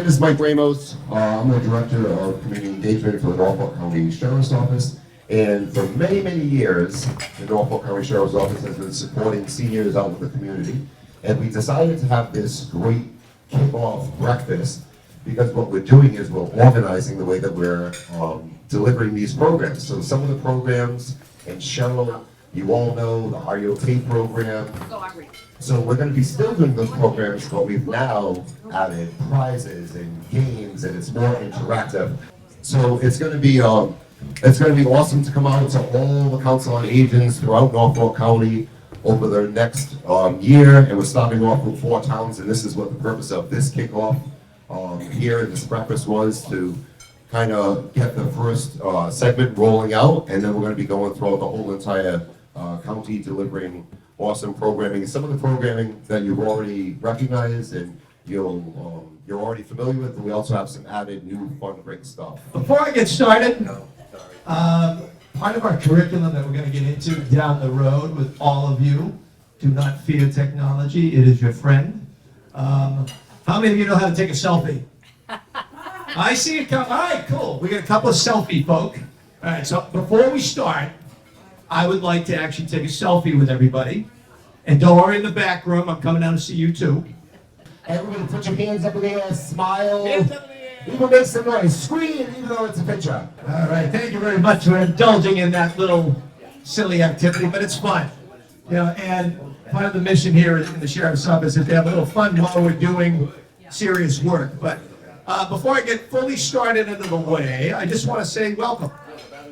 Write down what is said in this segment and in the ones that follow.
name is Mike Ramos. I'm the Director of Community Engagement for the Norfolk County Sheriff's Office. And for many, many years, the Norfolk County Sheriff's Office has been supporting seniors out in the community. And we decided to have this great kickoff breakfast because what we're doing is we're organizing the way that we're delivering these programs. So some of the programs, and Cheryl, you all know the REOK program. So we're going to be still doing those programs, but we've now added prizes and games, and it's more interactive. So it's going to be awesome to come out to all the council on agents throughout Norfolk County over the next year, and we're starting off with 4 towns, and this is what the purpose of this kickoff here, this breakfast was to kind of get the first segment rolling out, and then we're going to be going throughout the whole entire county delivering awesome programming. Some of the programming that you've already recognized and you're already familiar with, but we also have some added new fun, great stuff. Before I get started, part of our curriculum that we're going to get into down the road with all of you, do not fear technology, it is your friend. How many of you know how to take a selfie? I see a couple. All right, cool. We got a couple of selfie folk. All right, so before we start, I would like to actually take a selfie with everybody. And don't worry, in the back room, I'm coming down to see you too. Everybody put your hands up in the air, smile. Even make some noise, scream even though it's a picture. All right, thank you very much for indulging in that little silly activity, but it's fun. You know, and part of the mission here in the Sheriff's Office is to have a little fun while we're doing serious work. But before I get fully started into the way, I just want to say welcome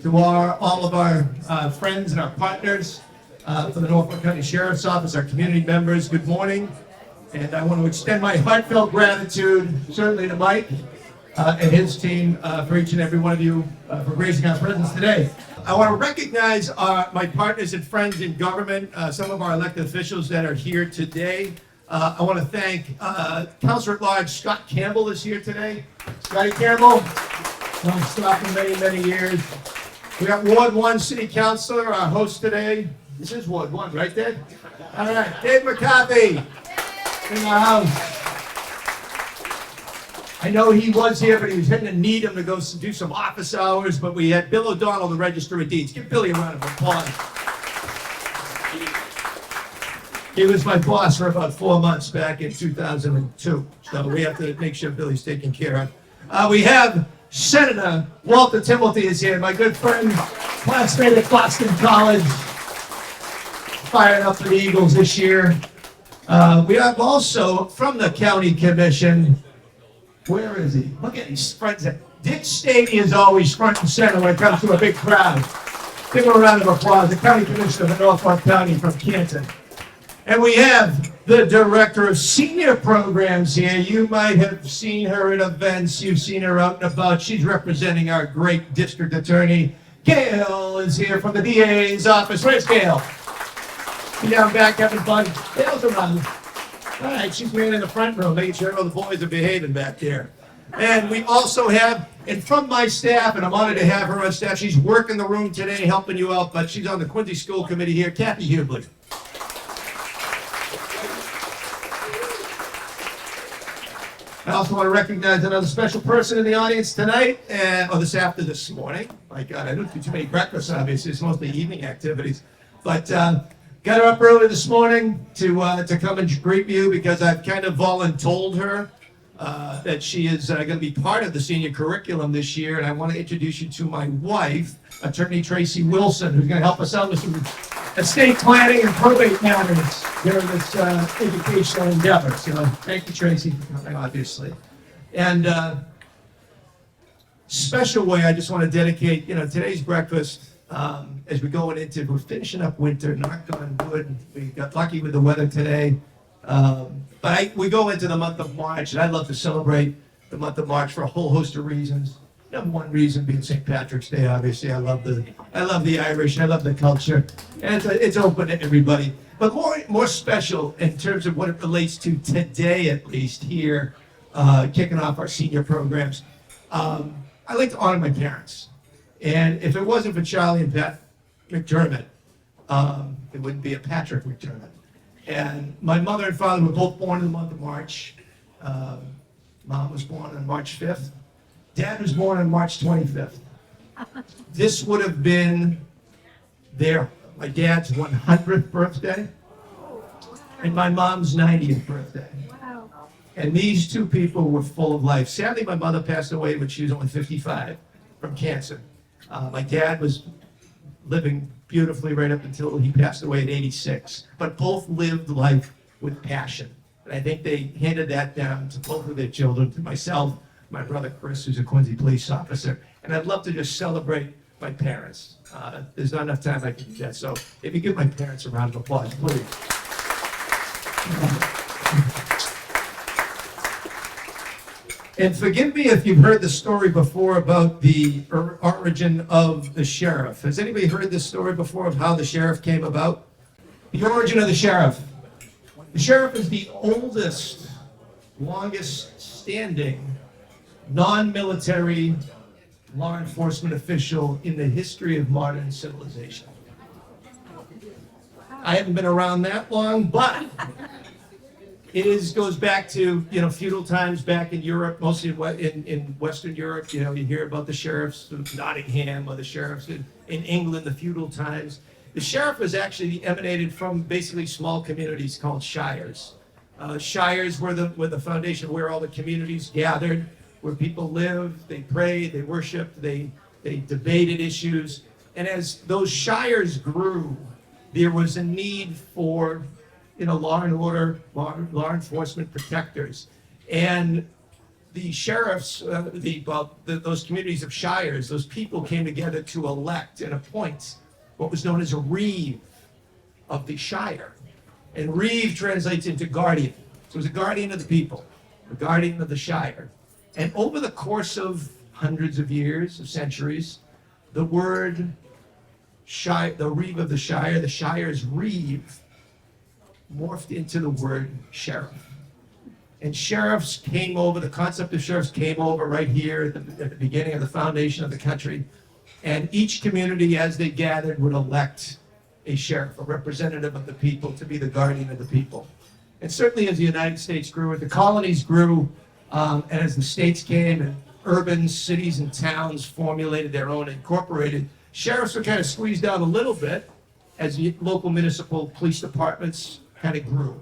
to all of our friends and our partners for the Norfolk County Sheriff's Office, our community members. Good morning. And I want to extend my heartfelt gratitude, certainly to Mike and his team for each and every one of you for gracing our presence today. I want to recognize my partners and friends in government, some of our elected officials that are here today. I want to thank Councilor at Large Scott Campbell is here today. Scotty Campbell, known Scott for many, many years. We got Ward 1 City Councilor, our host today. This is Ward 1, right there? All right, Dave McCarthy in the house. I know he was here, but he was heading to Needham to go do some office hours, but we had Bill O'Donnell, the Register of Deeds. Give Billy a round of applause. He was my boss for about 4 months back in 2002, so we have to make sure Billy's taken care of. We have Senator Walter Timothy is here, my good friend, classmate at Boston College, fired up for the Eagles this year. We have also from the County Commission, where is he? Look at his friends. Dick Staney is always front and center when it comes to a big crowd. Give him a round of applause. The County Commissioner of Norfolk County from Canton. And we have the Director of Senior Programs here. You might have seen her at events. You've seen her out and about. She's representing our great district attorney. Gail is here from the DA's office. Where's Gail? She's down back having fun. Gail's around. All right, she's man in the front row, making sure all the boys are behaving back there. And we also have, and from my staff, and I'm honored to have her on staff, she's working the room today, helping you out, but she's on the Quincy School Committee here, Kathy Hubley. I also want to recognize another special person in the audience tonight, or this morning. My God, I don't do too many breakfasts, obviously. It's mostly evening activities. But got her up early this morning to come and greet you because I've kind of voluntold her that she is going to be part of the senior curriculum this year. And I want to introduce you to my wife, Attorney Tracy Wilson, who's going to help us out with some estate planning and probate matters during this educational endeavor. So thank you, Tracy, for coming, obviously. And special way, I just want to dedicate, today's breakfast, as we're going into, we're finishing up winter, knock on wood. We got lucky with the weather today. But we go into the month of March, and I love to celebrate the month of March for a whole host of reasons. Number one reason being St. Patrick's Day, obviously. I love the Irish, I love the culture, and it's open to everybody. But more special in terms of what it relates to today, at least here, kicking off our senior programs. I like to honor my parents, and if it wasn't for Charlie and Beth McDermott, it wouldn't be a Patrick McDermott. And my mother and father were both born in the month of March. Mom was born on March 5th. Dad was born on March 25th. This would have been my dad's 100th birthday and my mom's 90th birthday. Wow. And these two people were full of life. Sadly, my mother passed away when she was only 55 from cancer. My dad was living beautifully right up until he passed away at 86. But both lived life with passion. And I think they handed that down to both of their children, to myself, my brother Chris, who's a Quincy police officer. And I'd love to just celebrate my parents. There's not enough time I can do that. So if you give my parents a round of applause, please. And forgive me if you've heard the story before about the origin of the sheriff. Has anybody heard this story before of how the sheriff came about? The origin of the sheriff. The sheriff is the oldest, longest standing, non-military law enforcement official in the history of modern civilization. I haven't been around that long, but it goes back to, feudal times back in Europe, mostly in Western Europe. You hear about the sheriffs of Nottingham or the sheriffs in England, the feudal times. The sheriff was actually emanated from basically small communities called shires. Shires were the foundation where all the communities gathered, where people lived, they prayed, they worshiped, they debated issues. And as those shires grew, there was a need for law and order, law enforcement protectors. And the sheriffs, those communities of shires, those people came together to elect and appoint what was known as a reeve of the shire. And reeve translates into guardian. So it was a guardian of the people, a guardian of the shire. And over the course of hundreds of years, of centuries, the word the reeve of the shire, the shire's reeve, morphed into the word sheriff. And the concept of sheriffs came over right here at the beginning of the foundation of the country. And each community, as they gathered, would elect a sheriff, a representative of the people, to be the guardian of the people. And certainly as the United States grew, as the colonies grew, and as the states came and urban cities and towns formulated their own incorporated, sheriffs were kind of squeezed out a little bit as the local municipal police departments kind of grew.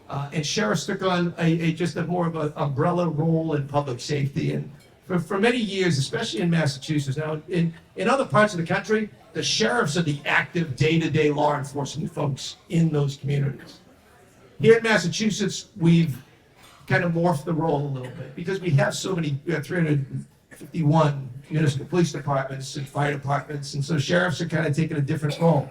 And sheriffs took on just a more of an umbrella role in public safety. And for many years, especially in Massachusetts, now in other parts of the country, the sheriffs are the active day-to-day law enforcement folks in those communities. Here in Massachusetts, we've kind of morphed the role a little bit because we have 351 municipal police departments and fire departments, and so sheriffs are kind of taking a different role.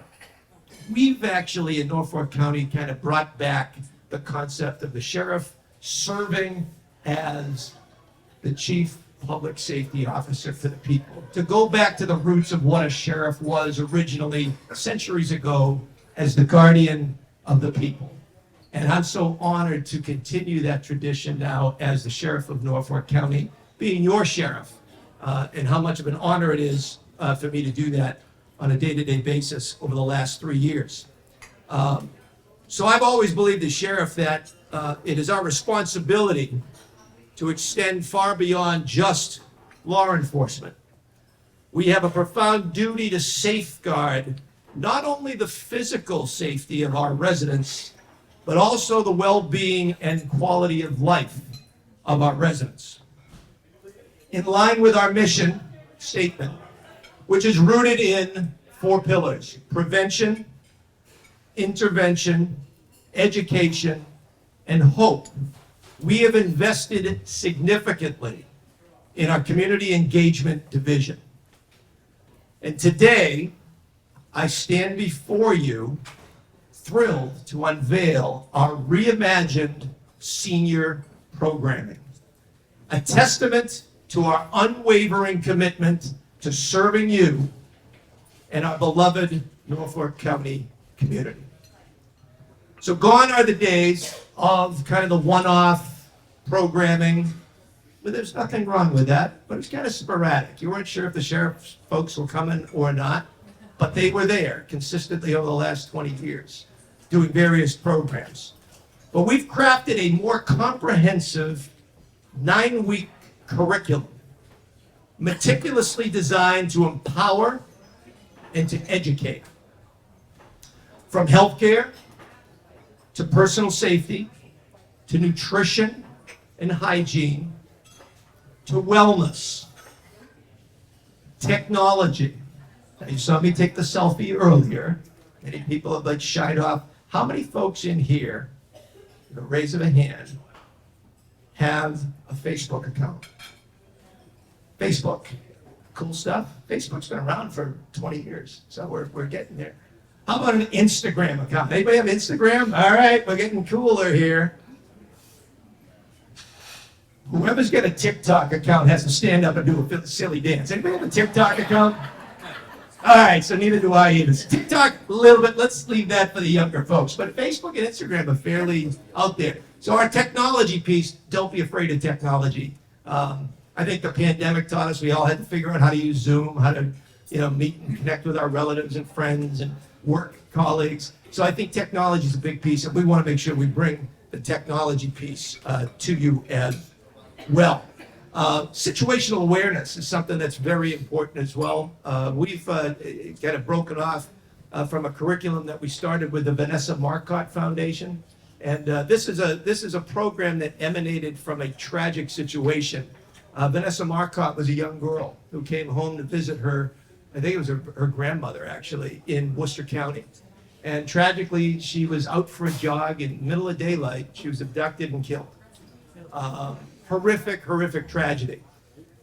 We've actually, in Norfolk County, kind of brought back the concept of the sheriff serving as the chief public safety officer for the people. To go back to the roots of what a sheriff was originally, centuries ago, as the guardian of the people. And I'm so honored to continue that tradition now as the sheriff of Norfolk County, being your sheriff, and how much of an honor it is for me to do that on a day-to-day basis over the last 3 years. So I've always believed as sheriff that it is our responsibility to extend far beyond just law enforcement. We have a profound duty to safeguard not only the physical safety of our residents, but also the well-being and quality of life of our residents. In line with our mission statement, which is rooted in 4 pillars: prevention, intervention, education, and hope, we have invested significantly in our community engagement division. And today, I stand before you thrilled to unveil our reimagined senior programming, a testament to our unwavering commitment to serving you and our beloved Norfolk County community. So gone are the days of kind of the one-off programming. But there's nothing wrong with that, but it's kind of sporadic. You weren't sure if the sheriff's folks were coming or not, but they were there consistently over the last 20 years, doing various programs. But we've crafted a more comprehensive 9-week curriculum meticulously designed to empower and to educate. From healthcare to personal safety to nutrition and hygiene to wellness, technology. Now, you saw me take the selfie earlier. Many people have shied off. How many folks in here, with a raise of a hand, have a Facebook account? Facebook, cool stuff. Facebook's been around for 20 years, so we're getting there. How about an Instagram account? Anybody have Instagram? All right, we're getting cooler here. Whoever's got a TikTok account has to stand up and do a silly dance. Anybody have a TikTok account? All right, so neither do I either. TikTok, a little bit, let's leave that for the younger folks. But Facebook and Instagram are fairly out there. So our technology piece, don't be afraid of technology. I think the pandemic taught us we all had to figure out how to use Zoom, how to meet and connect with our relatives and friends and work colleagues. So I think technology is a big piece, and we want to make sure we bring the technology piece to you as well. Situational awareness is something that's very important as well. We've kind of broken off from a curriculum that we started with the Vanessa Marcotte Foundation. And this is a program that emanated from a tragic situation. Vanessa Marcotte was a young girl who came home to visit her, I think it was her grandmother actually, in Worcester County. And tragically, she was out for a jog in the middle of daylight. She was abducted and killed. Horrific tragedy.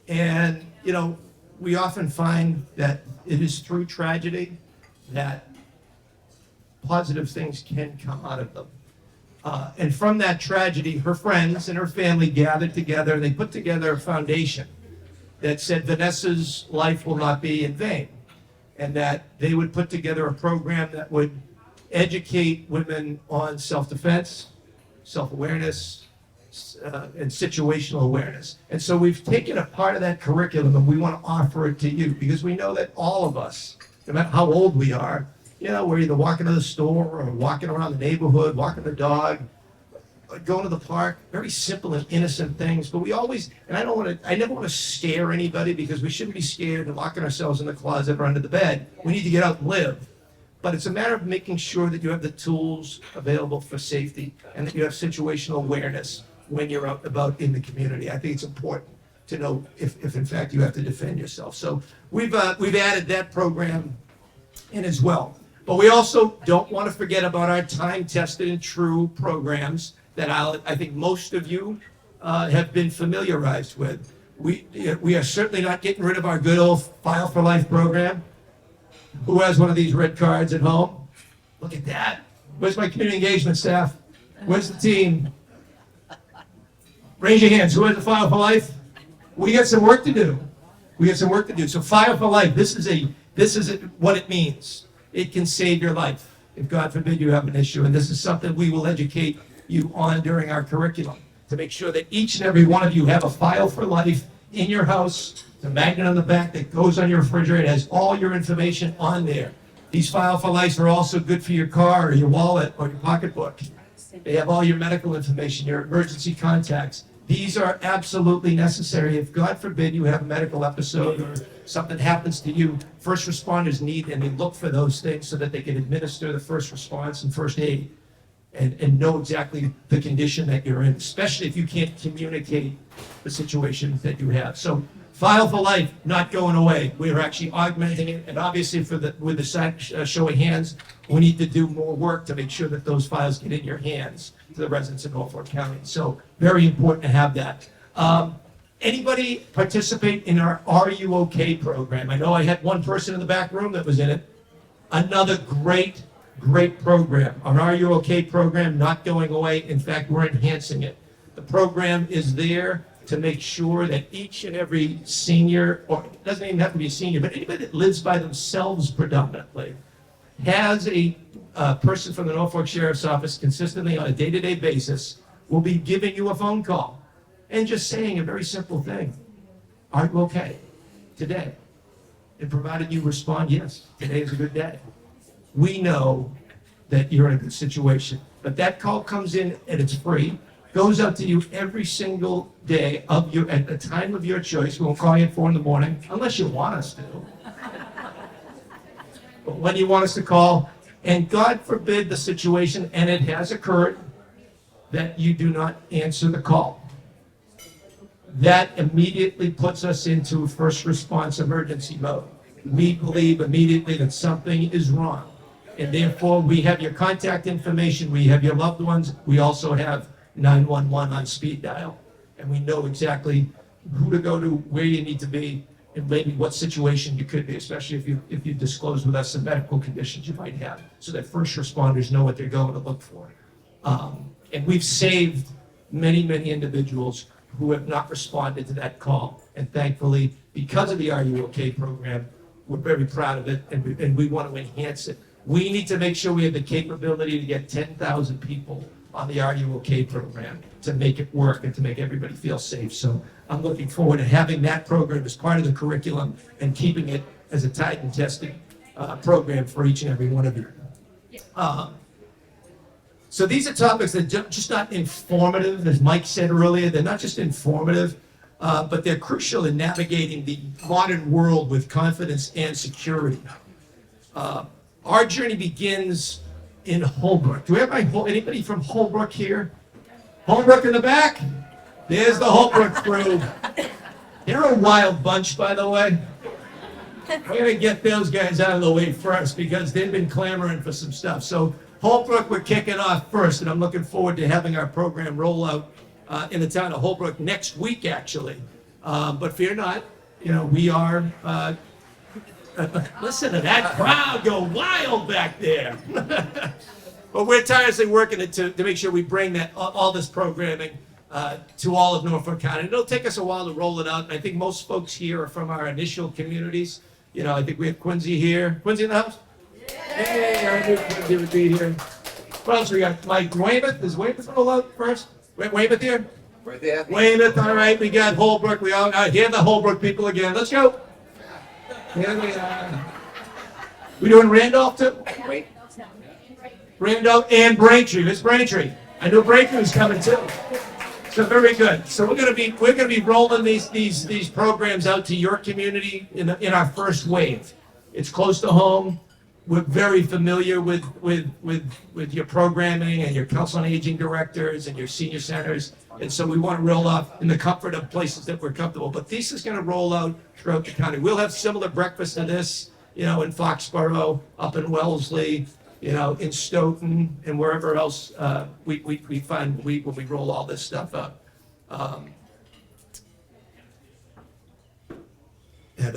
And, we often find that it is through tragedy that positive things can come out of them. And from that tragedy, her friends and her family gathered together. They put together a foundation that said Vanessa's life will not be in vain, and that they would put together a program that would educate women on self-defense, self-awareness, and situational awareness. And so we've taken a part of that curriculum and we want to offer it to you because we know that all of us, no matter how old we are, we're either walking to the store or walking around the neighborhood, walking the dog, going to the park, very simple and innocent things. But we always, and I never want to scare anybody because we shouldn't be scared and locking ourselves in the closet or under the bed. We need to get out and live. But it's a matter of making sure that you have the tools available for safety and that you have situational awareness when you're out and about in the community. I think it's important to know if in fact you have to defend yourself. So we've added that program in as well. But we also don't want to forget about our time-tested and true programs that I think most of you have been familiarized with. We are certainly not getting rid of our good old File for Life program. Who has one of these red cards at home? Look at that. Where's my community engagement staff? Where's the team? Raise your hands. Who has a File for Life? We got some work to do. So File for Life, this is what it means. It can save your life if, God forbid, you have an issue. And this is something we will educate you on during our curriculum to make sure that each and every one of you have a File for Life in your house. It's a magnet on the back that goes on your refrigerator. It has all your information on there. These File for Lives are also good for your car or your wallet or your pocketbook. They have all your medical information, your emergency contacts. These are absolutely necessary. If, God forbid, you have a medical episode or something happens to you, first responders need and they look for those things so that they can administer the first response and first aid and know exactly the condition that you're in, especially if you can't communicate the situation that you have. So File for Life, not going away. We're actually augmenting it, and obviously with the show of hands, we need to do more work to make sure that those files get in your hands to the residents of Norfolk County. So very important to have that. Anybody participate in our Are You OK program? I know I had one person in the back room that was in it. Another great program. Our Are You OK program, not going away. In fact, we're enhancing it. The program is there to make sure that each and every senior, or it doesn't even have to be a senior, but anybody that lives by themselves predominantly, has a person from the Norfolk Sheriff's Office consistently on a day-to-day basis will be giving you a phone call and just saying a very simple thing. Are you okay today? And provided you respond, yes, today is a good day. We know that you're in a good situation. But that call comes in and it's free. goes out to you every single day at the time of your choice. We won't call you at 4 a.m, unless you want us to. But when you want us to call, and God forbid the situation, and it has occurred, that you do not answer the call. That immediately puts us into first response emergency mode. We believe immediately that something is wrong. And therefore, we have your contact information, we have your loved ones, we also have 911 on speed dial. And we know exactly who to go to, where you need to be, and maybe what situation you could be, especially if you disclose with us the medical conditions you might have, so that first responders know what they're going to look for. And we've saved many, many individuals who have not responded to that call. And thankfully, because of the Are You OK program, we're very proud of it, and we want to enhance it. We need to make sure we have the capability to get 10,000 people on the Are You OK program to make it work and to make everybody feel safe. So I'm looking forward to having that program as part of the curriculum and keeping it as a tried and tested program for each and every one of you. So these are topics that just not informative, as Mike said earlier. They're not just informative, but they're crucial in navigating the modern world with confidence and security. Our journey begins in Holbrook. Do we have anybody from Holbrook here? Holbrook in the back? There's the Holbrook crew. They're a wild bunch, by the way. We're going to get those guys out of the way first because they've been clamoring for some stuff. So Holbrook, we're kicking off first, and I'm looking forward to having our program roll out in the town of Holbrook next week, actually. But fear not, we are, listen to that crowd go wild back there. But we're tirelessly working to make sure we bring all this programming to all of Norfolk County. It'll take us a while to roll it out, and I think most folks here are from our initial communities. I think we have Quincy here. Quincy in the house? Hey, I knew Quincy would be here. What else we got? Mike Weymouth. Is Weymouth roll out first? Weymouth here? Right there. Weymouth, all right. We got Holbrook. We all hear the Holbrook people again. Let's go. Here we are. We doing Randolph too? Randolph and Braintree. Miss Braintree. I knew Braintree was coming too. So very good. So we're gonna be rolling these programs out to your community in our first wave. It's close to home. We're very familiar with your programming and your council on aging directors and your senior centers. And so we want to roll off in the comfort of places that we're comfortable. But this is going to roll out throughout the county. We'll have similar breakfasts to this, in Foxborough, up in Wellesley, in Stoughton, and wherever else we find when we roll all this stuff up.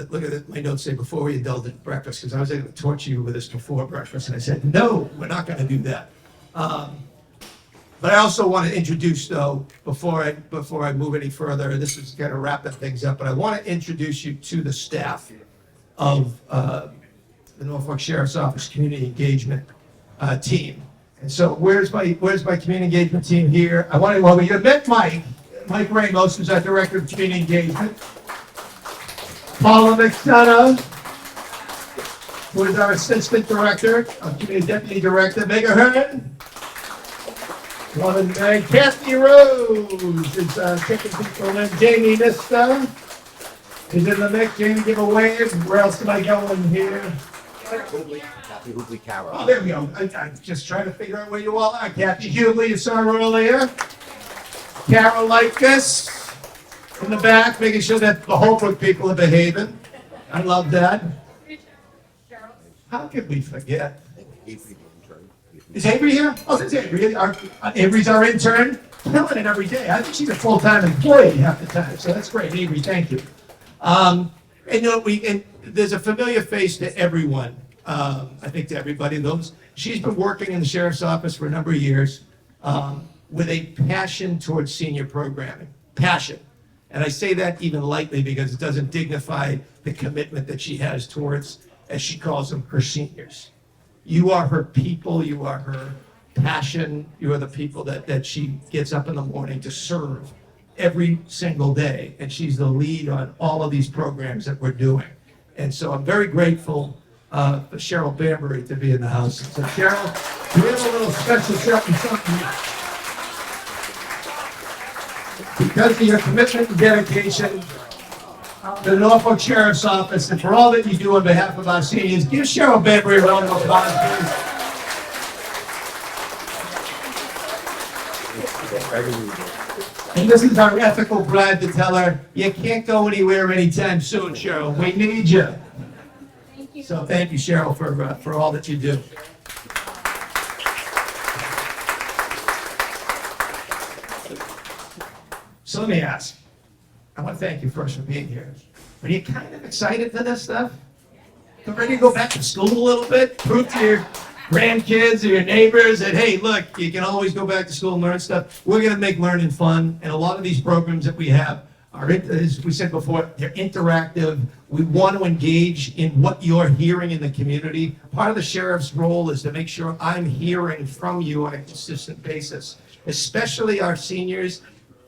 Look at my notes say before we indulge in breakfast, because I was going to torture you with this before breakfast, and I said, no, we're not going to do that. But I also want to introduce, though, before I move any further, this is kind of wrapping things up, but I want to introduce you to the staff of the Norfolk Sheriff's Office Community Engagement team. And so where's my community engagement team here? I want to welcome you. Met Mike Ramos, who's our Director of Community Engagement. Paula McDonough, who is our Assistant Director, Community Deputy Director. Meg Ahern. And Kathy Rose is taking people in. Jamie Nista is in the mix. Jamie, give a wave. Where else am I going here? Kathy Hubley-Carroll. Oh, there we go. I'm just trying to figure out where you all are. Kathy Hubley, you saw her earlier. Carol Likas in the back, making sure that the Holbrook people are behaving. I love that. How could we forget? Is Avery here? Oh, there's Avery. Avery's our intern. Killing it every day. I think she's a full-time employee half the time, so that's great. Avery, thank you. And there's a familiar face to everyone. I think to everybody. She's been working in the sheriff's office for a number of years with a passion towards senior programming. Passion. And I say that even lightly because it doesn't dignify the commitment that she has towards, as she calls them, her seniors. You are her people, you are her passion, you are the people that she gets up in the morning to serve every single day. And she's the lead on all of these programs that we're doing. And so I'm very grateful for Cheryl Bambury to be in the house. So Cheryl, we have a little special something. because of your commitment and dedication to the Norfolk Sheriff's Office and for all that you do on behalf of our seniors. Give Cheryl Bambury a round of applause, please. And this is our ethical pride to tell her, you can't go anywhere anytime soon, Cheryl. We need you. Thank you. So thank you, Cheryl, for all that you do. So let me ask. I want to thank you first for being here. Are you kind of excited for this stuff? Ready to go back to school a little bit? Prove to your grandkids or your neighbors that, hey, look, you can always go back to school and learn stuff. We're going to make learning fun. And a lot of these programs that we have are, as we said before, they're interactive. We want to engage in what you're hearing in the community. Part of the sheriff's role is to make sure I'm hearing from you on a consistent basis, especially our seniors.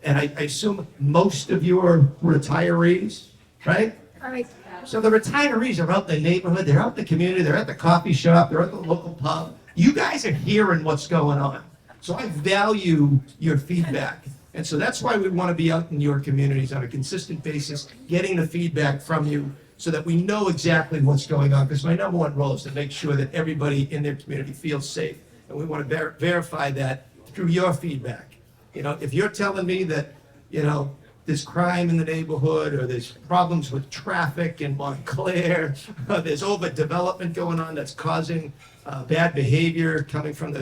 And I assume most of you are retirees, right? All right. So the retirees are out in the neighborhood, they're out in the community, they're at the coffee shop, they're at the local pub. You guys are hearing what's going on. So I value your feedback. And so that's why we want to be out in your communities on a consistent basis, getting the feedback from you so that we know exactly what's going on. Because my number one role is to make sure that everybody in their community feels safe. And we want to verify that through your feedback. You know, if you're telling me that, you know, there's crime in the neighborhood, or there's problems with traffic in Montclair, there's overdevelopment going on that's causing bad behavior coming from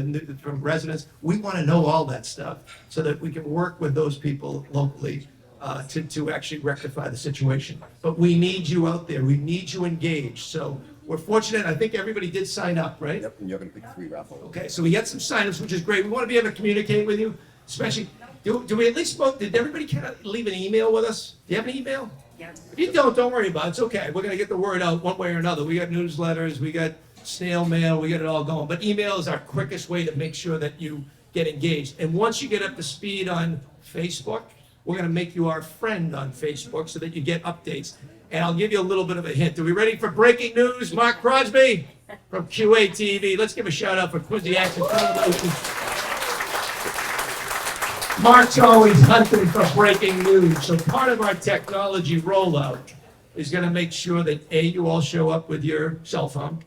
residents, we want to know all that stuff so that we can work with those people locally to actually rectify the situation. But we need you out there. We need you engaged. So we're fortunate. I think everybody did sign up, right? Yep, and you're gonna pick 3 raffle. Okay, so we got some signups, which is great. We want to be able to communicate with you, especially, do we at least, did everybody kind of leave an email with us? Do you have an email? Yes. If you don't worry about it. It's okay. We're going to get the word out one way or another. We got newsletters, we got snail mail, we got it all going. But email is our quickest way to make sure that you get engaged. And once you get up to speed on Facebook, we're going to make you our friend on Facebook so that you get updates. And I'll give you a little bit of a hint. Are we ready for breaking news? Mark Crosby from QA TV. Let's give a shout out for Quincy Action Television. Mark's always hunting for breaking news. So part of our technology rollout is going to make sure that A, you all show up with your cell phone,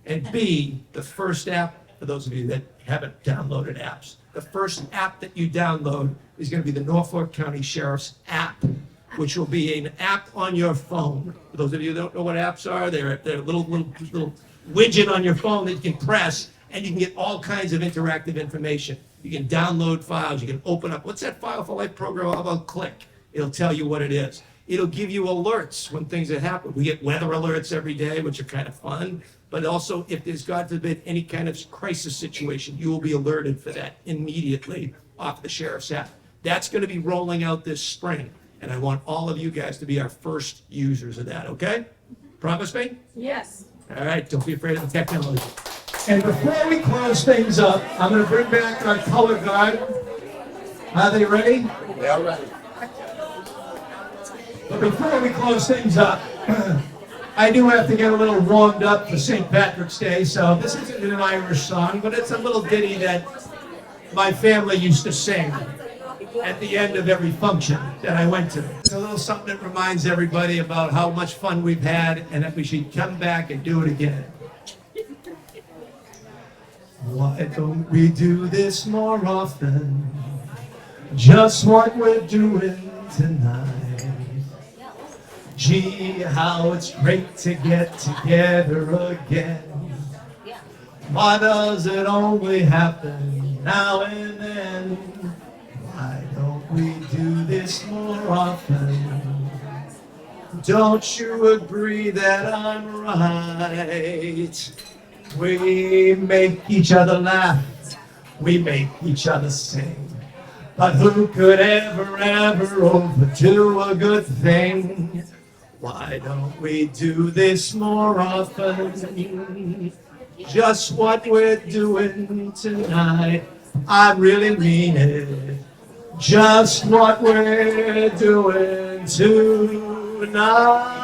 and B, the first app, for those of you that haven't downloaded apps, the first app that you download is going to be the Norfolk County Sheriff's app, which will be an app on your phone. For those of you that don't know what apps are, they're a little widget on your phone that you can press, and you can get all kinds of interactive information. You can download files, you can open up, what's that File for Life program all about? Click. It'll tell you what it is. It'll give you alerts when things that happen. We get weather alerts every day, which are kind of fun. But also, if there's, God forbid, any kind of crisis situation, you will be alerted for that immediately off the Sheriff's app. That's going to be rolling out this spring. And I want all of you guys to be our first users of that, okay? Promise me? Yes. All right, don't be afraid of the technology. And before we close things up, I'm going to bring back our color guard. Are they ready? They are ready. But before we close things up, I do have to get a little warmed up for St. Patrick's Day. So this isn't an Irish song, but it's a little ditty that my family used to sing at the end of every function that I went to. It's a little something that reminds everybody about how much fun we've had and that we should come back and do it again. Why don't we do this more often? Just what we're doing tonight. Gee, how it's great to get together again. Why does it only happen now and then? Why don't we do this more often? Don't you agree that I'm right? We make each other laugh, we make each other sing. But who could ever overdo a good thing? Why don't we do this more often? Just what we're doing tonight, I really mean it. Just what we're doing tonight.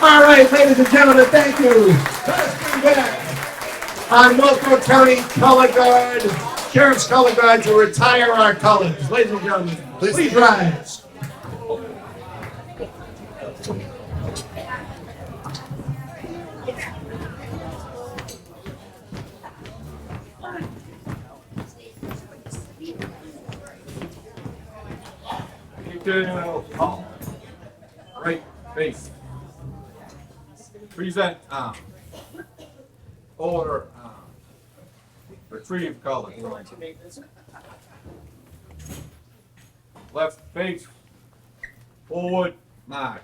All right, ladies and gentlemen, thank you. Let's bring back our Norfolk County Color Guard. Sheriff's Color Guard to retire our colors. Ladies and gentlemen, please rise. Right face. Present order retrieve color. Left face forward march.